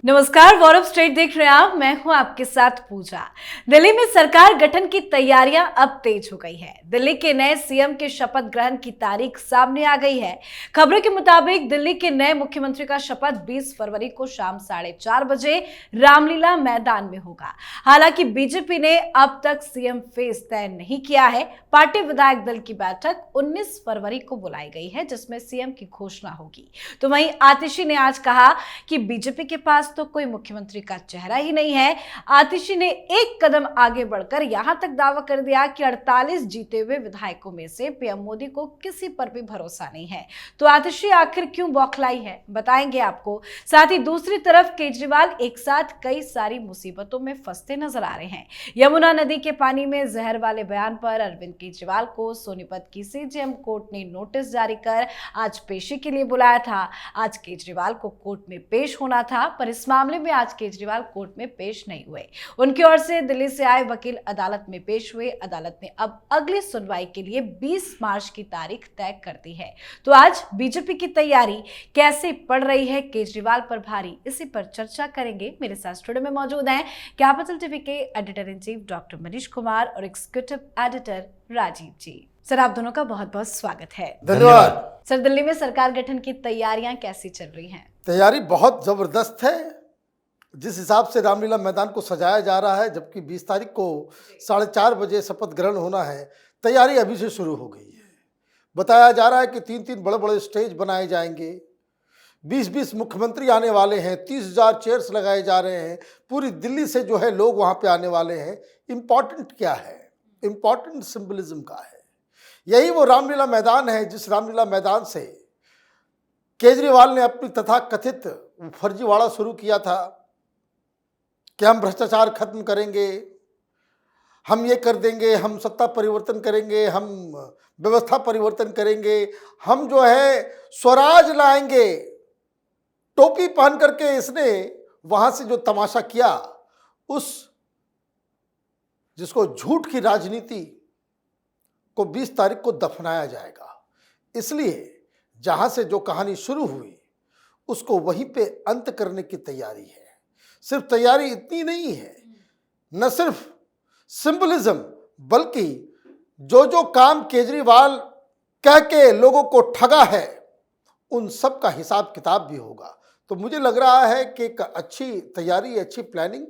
नमस्कार, गौरव स्ट्रेट देख रहे हैं आप। मैं हूं आपके साथ पूजा। दिल्ली में सरकार गठन की तैयारियां अब तेज हो गई है। दिल्ली के नए सीएम के शपथ ग्रहण की तारीख सामने आ गई है। खबरों के मुताबिक दिल्ली के नए मुख्यमंत्री का शपथ 20 फरवरी को शाम 4:30 बजे रामलीला मैदान में होगा। हालांकि बीजेपी ने अब तक सीएम फेस तय नहीं किया है। पार्टी विधायक दल की बैठक 19 फरवरी को बुलाई गई है, जिसमें सीएम की घोषणा होगी। तो वहीं आतिशी ने आज कहा कि बीजेपी के पास तो कोई मुख्यमंत्री का चेहरा ही नहीं है। आतिशी ने एक कदम आगे बढ़कर यहां तक दावा कर दिया कि 48 जीते हुए विधायकों में से पीएम मोदी को किसी पर भी भरोसा नहीं है। तो आतिशी आखिर क्यों बौखलाई है, बताएंगे आपको। साथ ही दूसरी तरफ केजरीवाल एक साथ कई सारी मुसीबतों में फंसते नजर आ रहे हैं। यमुना नदी के पानी में जहर वाले बयान पर अरविंद केजरीवाल को सोनीपत की सीजेएम कोर्ट ने नोटिस जारी कर आज पेशी के लिए बुलाया था। आज केजरीवाल को कोर्ट में पेश होना था, पर इस मामले में आज केजरीवाल कोर्ट में पेश नहीं हुए। उनकी ओर से दिल्ली से आए वकील अदालत में पेश हुए। अदालत ने अब अगली सुनवाई के लिए 20 मार्च की तारीख तय कर दी है। तो आज बीजेपी की तैयारी कैसे पड़ रही है केजरीवाल पर भारी, इसी पर चर्चा करेंगे। मेरे साथ स्टूडियो में मौजूद हैं कैपिटल टीवी के editor in chief doctor Manish Kumar और एग्जीक्यूटिव एडिटर राजीव जी। सर, आप दोनों का बहुत बहुत स्वागत है। धन्यवाद। सर, दिल्ली में सरकार गठन की तैयारियां कैसी चल रही हैं? तैयारी बहुत जबरदस्त है। जिस हिसाब से रामलीला मैदान को सजाया जा रहा है, जबकि 20 तारीख को 4:30 बजे शपथ ग्रहण होना है, तैयारी अभी से शुरू हो गई है। बताया जा रहा है कि 3-3 बड़े बड़े स्टेज बनाए जाएंगे, 20-20 मुख्यमंत्री आने वाले हैं, 30,000 चेयर्स लगाए जा रहे हैं। पूरी दिल्ली से जो है लोग वहाँ पे आने वाले हैं। इम्पॉर्टेंट क्या है? इम्पॉर्टेंट सिंबलिज्म का है। यही वो रामलीला मैदान है जिस रामलीला मैदान से केजरीवाल ने अपनी तथाकथित फर्जीवाड़ा शुरू किया था कि हम भ्रष्टाचार खत्म करेंगे, हम ये कर देंगे, हम सत्ता परिवर्तन करेंगे, हम व्यवस्था परिवर्तन करेंगे, हम जो है स्वराज लाएंगे। टोपी पहन करके इसने वहां से जो तमाशा किया, उस जिसको झूठ की राजनीति को 20 तारीख को दफनाया जाएगा। इसलिए जहां से जो कहानी शुरू हुई उसको वहीं पे अंत करने की तैयारी है। सिर्फ तैयारी इतनी नहीं है, न सिर्फ सिंबलिज्म, बल्कि जो जो काम केजरीवाल कह के लोगों को ठगा है, उन सब का हिसाब किताब भी होगा। तो मुझे लग रहा है कि एक अच्छी तैयारी, अच्छी प्लानिंग,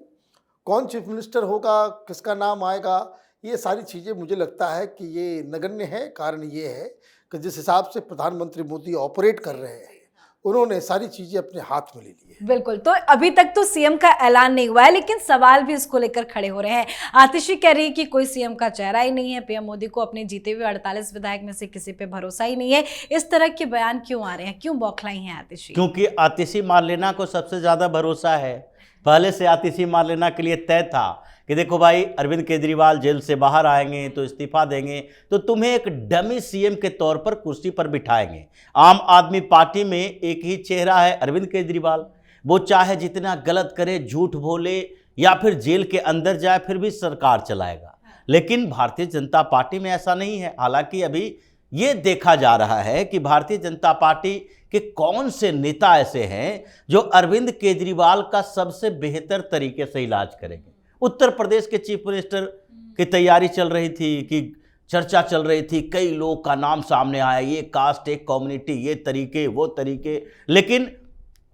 कौन चीफ मिनिस्टर होगा, किसका नाम आएगा, ये सारी चीज़ें मुझे लगता है कि ये नगण्य है। कारण ये है कि जिस हिसाब से प्रधानमंत्री मोदी ऑपरेट कर रहे हैं, उन्होंने सारी चीजें अपने हाथ में ले ली है। बिल्कुल। तो अभी तक तो सीएम का ऐलान नहीं हुआ है, लेकिन सवाल भी इसको लेकर खड़े हो रहे हैं। आतिशी कह रही है कि कोई सीएम का चेहरा ही नहीं है, पीएम मोदी को अपने जीते हुए 48 विधायक में से किसी पे भरोसा ही नहीं है। इस तरह के बयान क्यों आ रहे हैं, क्यों बौखलाई हैं आतिशी? क्योंकि आतिशी मारलेना को सबसे ज्यादा भरोसा है। पहले से आतिशी मारलेना के लिए तय था कि देखो भाई, अरविंद केजरीवाल जेल से बाहर आएंगे तो इस्तीफा देंगे, तो तुम्हें एक डमी सीएम के तौर पर कुर्सी पर बिठाएंगे। आम आदमी पार्टी में एक ही चेहरा है, अरविंद केजरीवाल। वो चाहे जितना गलत करे, झूठ बोले या फिर जेल के अंदर जाए, फिर भी सरकार चलाएगा। लेकिन भारतीय जनता पार्टी में ऐसा नहीं है। हालांकि अभी ये देखा जा रहा है कि भारतीय जनता पार्टी के कौन से नेता ऐसे हैं जो अरविंद केजरीवाल का सबसे बेहतर तरीके से इलाज करेंगे। उत्तर प्रदेश के चीफ मिनिस्टर की तैयारी चल रही थी, कि चर्चा चल रही थी, कई लोग का नाम सामने आया, ये कास्ट, एक कम्युनिटी, ये तरीके, वो तरीके। लेकिन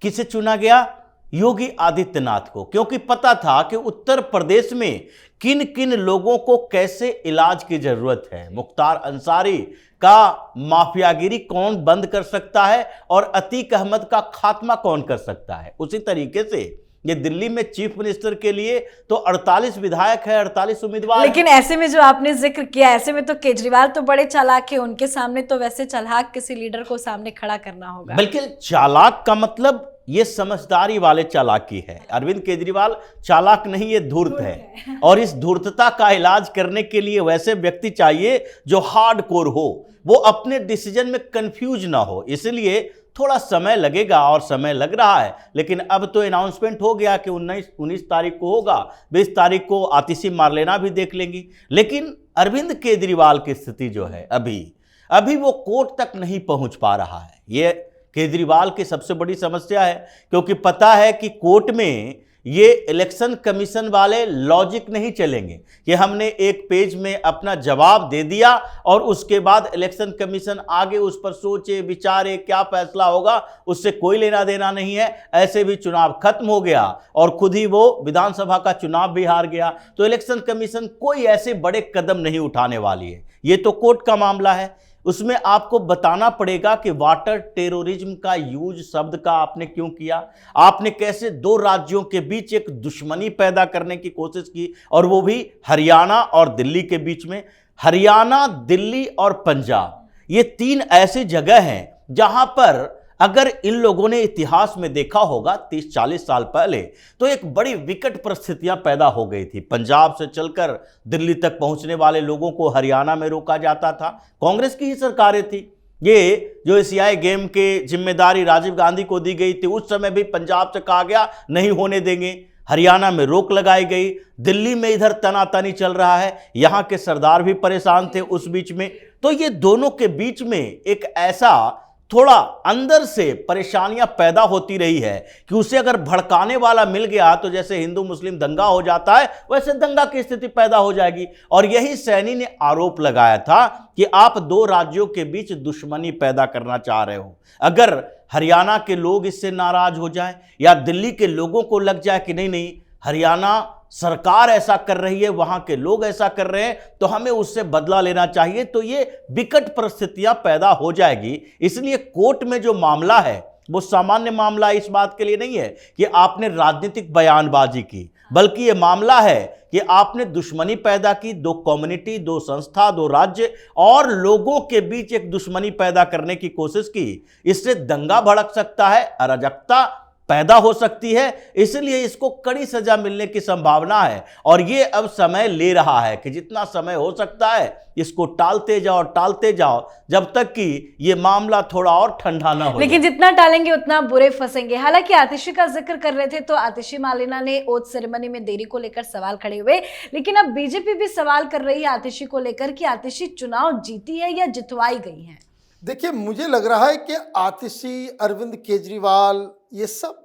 किसे चुना गया? योगी आदित्यनाथ को, क्योंकि पता था कि उत्तर प्रदेश में किन किन लोगों को कैसे इलाज की जरूरत है। मुख्तार अंसारी का माफियागिरी कौन बंद कर सकता है और अतीक अहमद का खात्मा कौन कर सकता है। उसी तरीके से ये दिल्ली में चीफ मिनिस्टर के लिए तो 48 विधायक है, 48 उम्मीदवार। लेकिन ऐसे में जो आपने जिक्र किया, ऐसे में तो केजरीवाल तो बड़े चालाक है, उनके सामने तो वैसे चालाक किसी लीडर को सामने खड़ा करना होगा। बिल्कुल, चालाक का मतलब ये समझदारी वाले चालाकी है। अरविंद केजरीवाल चालाक नहीं, ये धूर्त है। और इस धूर्तता का इलाज करने के लिए वैसे व्यक्ति चाहिए जो हार्डकोर हो, वो अपने डिसीजन में कंफ्यूज ना हो। इसलिए थोड़ा समय लगेगा और समय लग रहा है। लेकिन अब तो अनाउंसमेंट हो गया कि 19 तारीख को होगा, 20 तारीख को आतिशी मारलेना भी देख लेंगी। लेकिन अरविंद केजरीवाल की स्थिति जो है, अभी वो कोर्ट तक नहीं पहुंच पा रहा है। ये केजरीवाल की सबसे बड़ी समस्या है, क्योंकि पता है कि कोर्ट में ये इलेक्शन कमीशन वाले लॉजिक नहीं चलेंगे कि हमने एक पेज में अपना जवाब दे दिया और उसके बाद इलेक्शन कमीशन आगे उस पर सोचे विचारे क्या फैसला होगा, उससे कोई लेना देना नहीं है। ऐसे भी चुनाव खत्म हो गया और खुद ही वो विधानसभा का चुनाव भी हार गया, तो इलेक्शन कमीशन कोई ऐसे बड़े कदम नहीं उठाने वाली है। ये तो कोर्ट का मामला है, उसमें आपको बताना पड़ेगा कि वाटर टेररिज्म का यूज शब्द का आपने क्यों किया, आपने कैसे दो राज्यों के बीच एक दुश्मनी पैदा करने की कोशिश की, और वो भी हरियाणा और दिल्ली के बीच में। हरियाणा, दिल्ली और पंजाब, ये तीन ऐसी जगह हैं जहां पर अगर इन लोगों ने इतिहास में देखा होगा 30-40 साल पहले, तो एक बड़ी विकट परिस्थितियां पैदा हो गई थी। पंजाब से चलकर दिल्ली तक पहुंचने वाले लोगों को हरियाणा में रोका जाता था, कांग्रेस की ही सरकारें थी। ये जो एशियाई गेम के जिम्मेदारी राजीव गांधी को दी गई थी, उस समय भी पंजाब से कहा गया नहीं होने देंगे, हरियाणा में रोक लगाई गई। दिल्ली में इधर तनातनी चल रहा है, यहां के सरदार भी परेशान थे उस बीच में। तो ये दोनों के बीच में एक ऐसा थोड़ा अंदर से परेशानियां पैदा होती रही है कि उसे अगर भड़काने वाला मिल गया तो जैसे हिंदू मुस्लिम दंगा हो जाता है वैसे दंगा की स्थिति पैदा हो जाएगी। और यही सैनी ने आरोप लगाया था कि आप दो राज्यों के बीच दुश्मनी पैदा करना चाह रहे हो। अगर हरियाणा के लोग इससे नाराज हो जाए या दिल्ली के लोगों को लग जाए कि नहीं नहीं हरियाणा सरकार ऐसा कर रही है, वहां के लोग ऐसा कर रहे हैं, तो हमें उससे बदला लेना चाहिए, तो ये विकट परिस्थितियां पैदा हो जाएगी। इसलिए कोर्ट में जो मामला है वो सामान्य मामला इस बात के लिए नहीं है कि आपने राजनीतिक बयानबाजी की, बल्कि ये मामला है कि आपने दुश्मनी पैदा की, दो कम्युनिटी, दो संस्था, दो राज्य और लोगों के बीच एक दुश्मनी पैदा करने की कोशिश की। इससे दंगा भड़क सकता है, अराजकता पैदा हो सकती है, इसलिए इसको कड़ी सजा मिलने की संभावना है। और ये अब समय ले रहा है कि जितना समय हो सकता है इसको टालते जाओ जब तक कि ये मामला थोड़ा और ठंडा ना हो। लेकिन जितना टालेंगे उतना बुरे फंसेंगे। हालांकि आतिशी का जिक्र कर रहे थे, तो आतिशी मार्लेना ने ओथ सेरेमनी में देरी को लेकर सवाल खड़े हुए, लेकिन अब बीजेपी भी सवाल कर रही है आतिशी को लेकर कि आतिशी चुनाव जीती है या जितवाई गई है। देखिए, मुझे लग रहा है कि आतिशी, अरविंद केजरीवाल, ये सब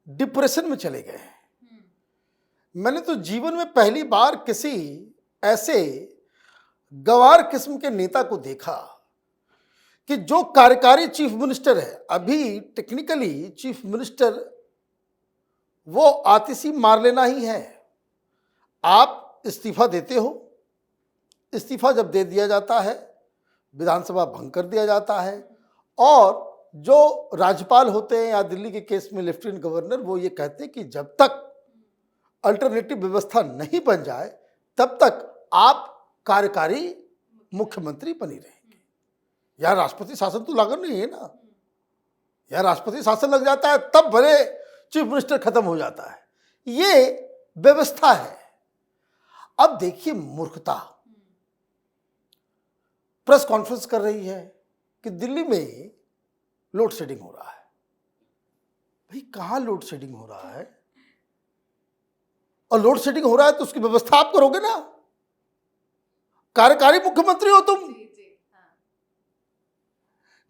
डिप्रेशन में चले गए हैं। मैंने तो जीवन में पहली बार किसी ऐसे गंवार किस्म के नेता को देखा कि जो कार्यकारी चीफ मिनिस्टर है, अभी टेक्निकली चीफ मिनिस्टर वो आतिशी मार्लेना ही है। आप इस्तीफा देते हो, इस्तीफा जब दे दिया जाता है, विधानसभा भंग कर दिया जाता है, और जो राज्यपाल होते हैं या दिल्ली के केस में लेफ्टिनेंट गवर्नर, वो ये कहते हैं कि जब तक अल्टरनेटिव व्यवस्था नहीं बन जाए तब तक आप कार्यकारी मुख्यमंत्री बनी रहेंगे। यार राष्ट्रपति शासन तो लागू नहीं है ना, यार राष्ट्रपति शासन लग जाता है तब भले चीफ मिनिस्टर खत्म हो जाता है, ये व्यवस्था है। अब देखिए मूर्खता, प्रेस कॉन्फ्रेंस कर रही है कि दिल्ली में लोड शेडिंग हो रहा है। भाई कहां लोड शेडिंग हो रहा है? और लोड शेडिंग हो रहा है तो उसकी व्यवस्था आप करोगे ना, कार्यकारी मुख्यमंत्री हो तुम।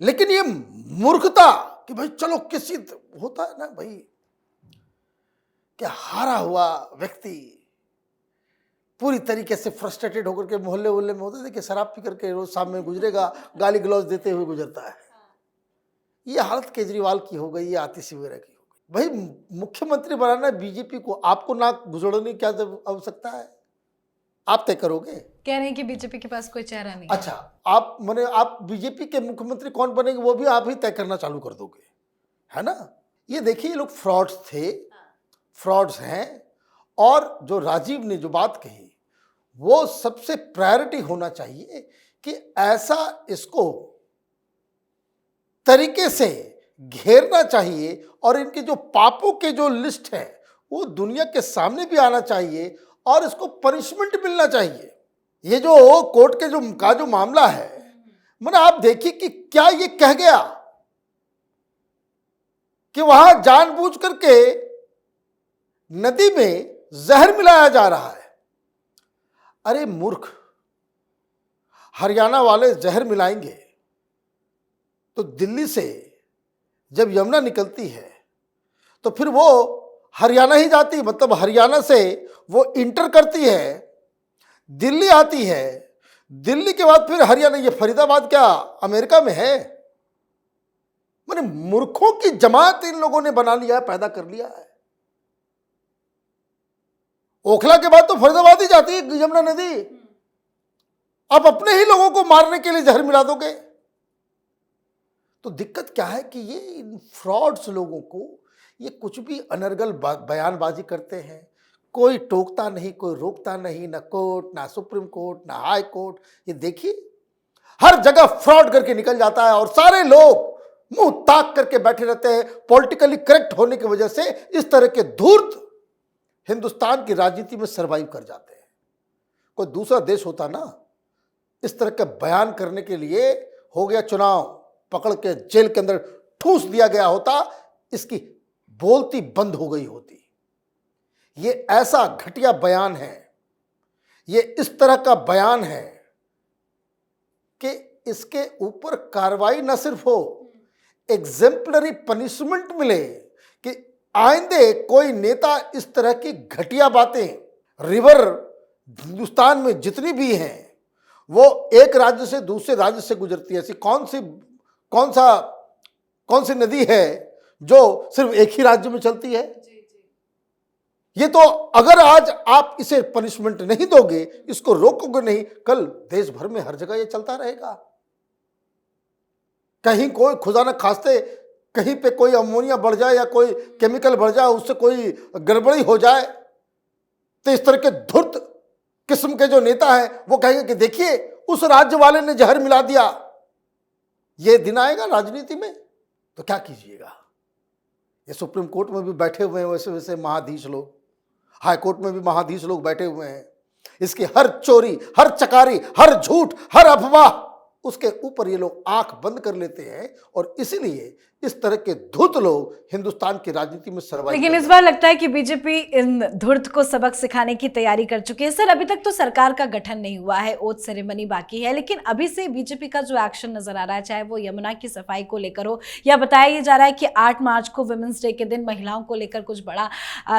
लेकिन ये मूर्खता कि भाई चलो किसी होता है ना भाई, क्या हारा हुआ व्यक्ति पूरी तरीके से फ्रस्ट्रेटेड होकर के मोहल्ले वोल्ले में होता है कि शराब पी करके रोज शाम में गुजरेगा, गाली गलौज देते हुए गुजरता है। ये हालत केजरीवाल की हो गई, ये आतिशी वगैरह की हो गई। भाई मुख्यमंत्री बनाना है बीजेपी को, आपको नाक घुसड़ने की क्या आवश्यकता है? आप तय करोगे। कह रहे हैं कि बीजेपी के पास कोई चेहरा नहीं। अच्छा, आप बीजेपी के मुख्यमंत्री कौन बनेंगे वो भी आप ही तय करना चालू कर दोगे, है ना? ये देखिए, ये लोग फ्रॉड्स थे, फ्रॉड्स हैं। और जो राजीव ने जो बात कही वो सबसे प्रायोरिटी होना चाहिए कि ऐसा इसको तरीके से घेरना चाहिए और इनके जो पापों के जो लिस्ट है वो दुनिया के सामने भी आना चाहिए और इसको पनिशमेंट मिलना चाहिए। ये जो कोर्ट के जो मामला है, मैंने आप देखिए कि क्या ये कह गया कि वहां जानबूझ करके नदी में जहर मिलाया जा रहा है। अरे मूर्ख, हरियाणा वाले जहर मिलाएंगे तो दिल्ली से जब यमुना निकलती है तो फिर वो हरियाणा ही जाती, मतलब हरियाणा से वो इंटर करती है, दिल्ली आती है, दिल्ली के बाद फिर हरियाणा। ये फरीदाबाद क्या अमेरिका में है? माने मूर्खों की जमात इन लोगों ने बना लिया है, पैदा कर लिया है। ओखला के बाद तो फरीदाबाद ही जाती है यमुना नदी। आप अपने ही लोगों को मारने के लिए जहर मिला दोगे। तो दिक्कत क्या है कि ये इन फ्रॉड्स लोगों को ये कुछ भी अनर्गल बयानबाजी करते हैं, कोई टोकता नहीं, कोई रोकता नहीं, ना कोर्ट, ना सुप्रीम कोर्ट, ना हाई कोर्ट। ये देखिए हर जगह फ्रॉड करके निकल जाता है और सारे लोग मुंह ताक करके बैठे रहते हैं। पॉलिटिकली करेक्ट होने की वजह से इस तरह के धूर्त हिंदुस्तान की राजनीति में सरवाइव कर जाते हैं। कोई दूसरा देश होता ना, इस तरह के बयान करने के लिए हो गया चुनाव, पकड़ के जेल के अंदर ठूस दिया गया होता, इसकी बोलती बंद हो गई होती। ये ऐसा घटिया बयान है, ये इस तरह का बयान है कि इसके ऊपर कार्रवाई न सिर्फ हो, एग्जेम्पलरी पनिशमेंट मिले कि आइंदे कोई नेता इस तरह की घटिया बातें। रिवर हिंदुस्तान में जितनी भी हैं वो एक राज्य से दूसरे राज्य से गुजरती है। ऐसी कौन सी नदी है जो सिर्फ एक ही राज्य में चलती है? ये तो अगर आज आप इसे पनिशमेंट नहीं दोगे, इसको रोकोगे नहीं, कल देश भर में हर जगह ये चलता रहेगा। कहीं कोई खुदा न खास्ते कहीं पे कोई अमोनिया बढ़ जाए या कोई केमिकल बढ़ जाए, उससे कोई गड़बड़ी हो जाए, तो इस तरह के धूर्त किस्म के जो नेता हैं वो कहेंगे कि देखिए उस राज्य वाले ने जहर मिला दिया। ये दिन आएगा राजनीति में तो क्या कीजिएगा। ये सुप्रीम कोर्ट में भी बैठे हुए हैं वैसे वैसे महाधीश लोग, हाई कोर्ट में भी महाधीश लोग बैठे हुए हैं। इसकी हर चोरी, हर चकारी, हर झूठ, हर अफवाह, उसके ऊपर ये लोग आंख बंद कर लेते हैं और इसीलिए इस तरह के धूर्त लोग हिंदुस्तान की राजनीति में सर्वाइव। लेकिन इस बार लगता है कि बीजेपी इन धूर्त को सबक सिखाने की तैयारी कर चुकी है। सर, अभी तक तो सरकार का गठन नहीं हुआ है, ओथ सेरेमनी बाकी है, लेकिन अभी से बीजेपी का जो एक्शन नजर आ रहा है, चाहे वो यमुना की सफाई को लेकर हो या बताया जा रहा है कि 8 मार्च को वुमेन्स डे के दिन महिलाओं को लेकर कुछ बड़ा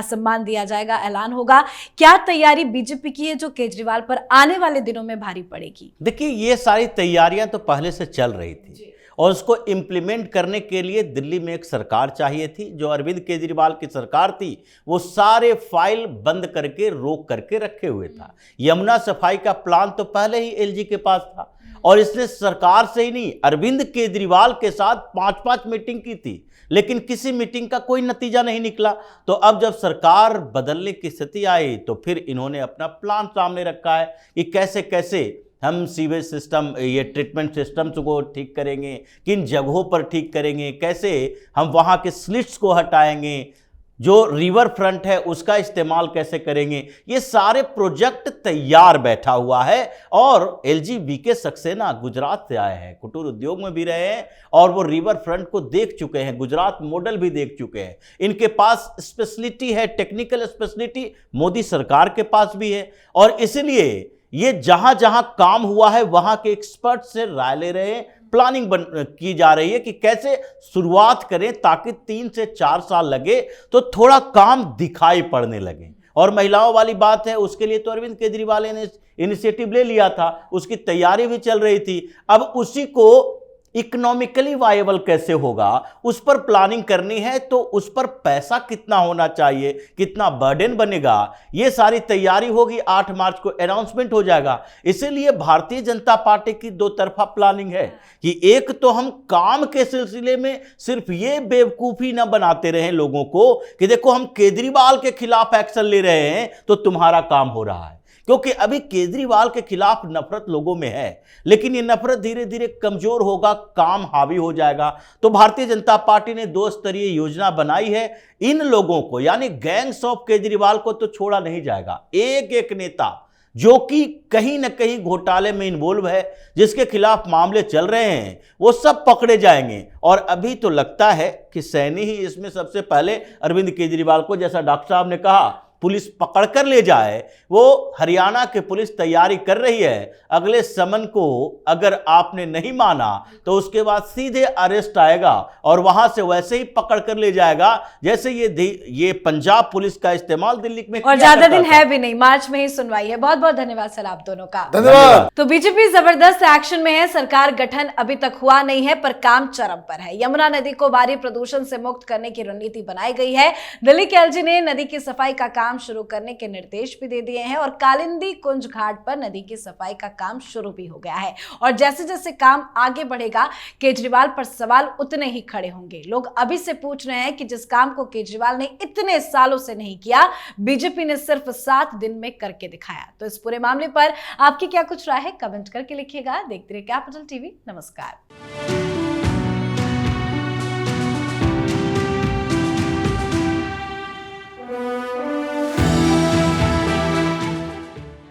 सम्मान दिया जाएगा, ऐलान होगा। क्या तैयारी बीजेपी की है जो केजरीवाल पर आने वाले दिनों में भारी पड़ेगी? देखिए, ये सारी तैयारियां तो पहले से चल रही थी और उसको इम्प्लीमेंट करने के लिए दिल्ली में एक सरकार चाहिए थी। जो अरविंद केजरीवाल की सरकार थी वो सारे फाइल बंद करके रोक करके रखे हुए था। यमुना सफाई का प्लान तो पहले ही एलजी के पास था और इसने सरकार से ही नहीं, अरविंद केजरीवाल के साथ 5-5 मीटिंग की थी, लेकिन किसी मीटिंग का कोई नतीजा नहीं निकला। तो अब जब सरकार बदलने की स्थिति आई तो फिर इन्होंने अपना प्लान सामने रखा है कि कैसे कैसे हम सीवेज सिस्टम, ये ट्रीटमेंट सिस्टम्स को ठीक करेंगे, किन जगहों पर ठीक करेंगे, कैसे हम वहाँ के स्लिट्स को हटाएंगे, जो रिवर फ्रंट है उसका इस्तेमाल कैसे करेंगे। ये सारे प्रोजेक्ट तैयार बैठा हुआ है और एलजी बीके सक्सेना गुजरात से आए हैं, कुटीर उद्योग में भी रहे हैं और वो रिवर फ्रंट को देख चुके हैं, गुजरात मॉडल भी देख चुके हैं। इनके पास स्पेशलिटी है, टेक्निकल स्पेशलिटी मोदी सरकार के पास भी है और इसलिए ये जहां जहां काम हुआ है वहां के एक्सपर्ट से राय ले रहे हैं। प्लानिंग की जा रही है कि कैसे शुरुआत करें ताकि 3 से 4 साल लगे तो थोड़ा काम दिखाई पड़ने लगे। और महिलाओं वाली बात है, उसके लिए तो अरविंद केजरीवाल ने इनिशिएटिव ले लिया था, उसकी तैयारी भी चल रही थी। अब उसी को इकोनॉमिकली वायबल कैसे होगा उस पर प्लानिंग करनी है, तो उस पर पैसा कितना होना चाहिए, कितना बर्डन बनेगा, ये सारी तैयारी होगी। 8 मार्च को अनाउंसमेंट हो जाएगा। इसीलिए भारतीय जनता पार्टी की 2 तरफा प्लानिंग है कि एक तो हम काम के सिलसिले में सिर्फ ये बेवकूफ़ी ना बनाते रहें लोगों को कि देखो हम केजरीवाल के खिलाफ एक्शन ले रहे हैं तो तुम्हारा काम हो रहा है, क्योंकि अभी केजरीवाल के खिलाफ नफरत लोगों में है, लेकिन ये नफरत धीरे धीरे कमजोर होगा, काम हावी हो जाएगा। तो भारतीय जनता पार्टी ने 2 स्तरीय योजना बनाई है। इन लोगों को यानी गैंग्स ऑफ केजरीवाल को तो छोड़ा नहीं जाएगा। एक एक नेता जो कि कहीं ना कहीं घोटाले में इन्वॉल्व है, जिसके खिलाफ मामले चल रहे हैं, वो सब पकड़े जाएंगे। और अभी तो लगता है कि सैनी ही इसमें सबसे पहले अरविंद केजरीवाल को, जैसा डॉक्टर साहब ने कहा पुलिस पकड़ कर ले जाए, वो हरियाणा की पुलिस तैयारी कर रही है। अगले समन को अगर आपने नहीं माना तो उसके बाद सीधे अरेस्ट आएगा और वहां से वैसे ही पकड़ कर ले जाएगा जैसे ये पंजाब पुलिस का इस्तेमाल दिल्ली में और ज्यादा दिन है भी नहीं, मार्च में ही सुनवाई है। बहुत बहुत धन्यवाद सर आप दोनों का। धन्यवाद। तो बीजेपी जबरदस्त एक्शन में है। सरकार गठन अभी तक हुआ नहीं है पर काम चरम पर है। यमुना नदी को भारी प्रदूषण से मुक्त करने की रणनीति बनाई गई है। दिल्ली के एलजी ने नदी की सफाई का काम शुरू करने के निर्देश भी दे दिए हैं और कालिंदी कुंज घाट पर नदी की सफाई का काम शुरू भी हो गया है। और जैसे जैसे काम आगे बढ़ेगा केजरीवाल पर सवाल उतने ही खड़े होंगे। लोग अभी से पूछ रहे हैं कि जिस काम को केजरीवाल ने इतने सालों से नहीं किया, बीजेपी ने सिर्फ 7 दिन में करके दिखाया। तो इस पूरे मामले पर आपकी क्या कुछ राय है, कमेंट करके लिखिएगा। देखते रहिए कैपिटल टीवी। नमस्कार।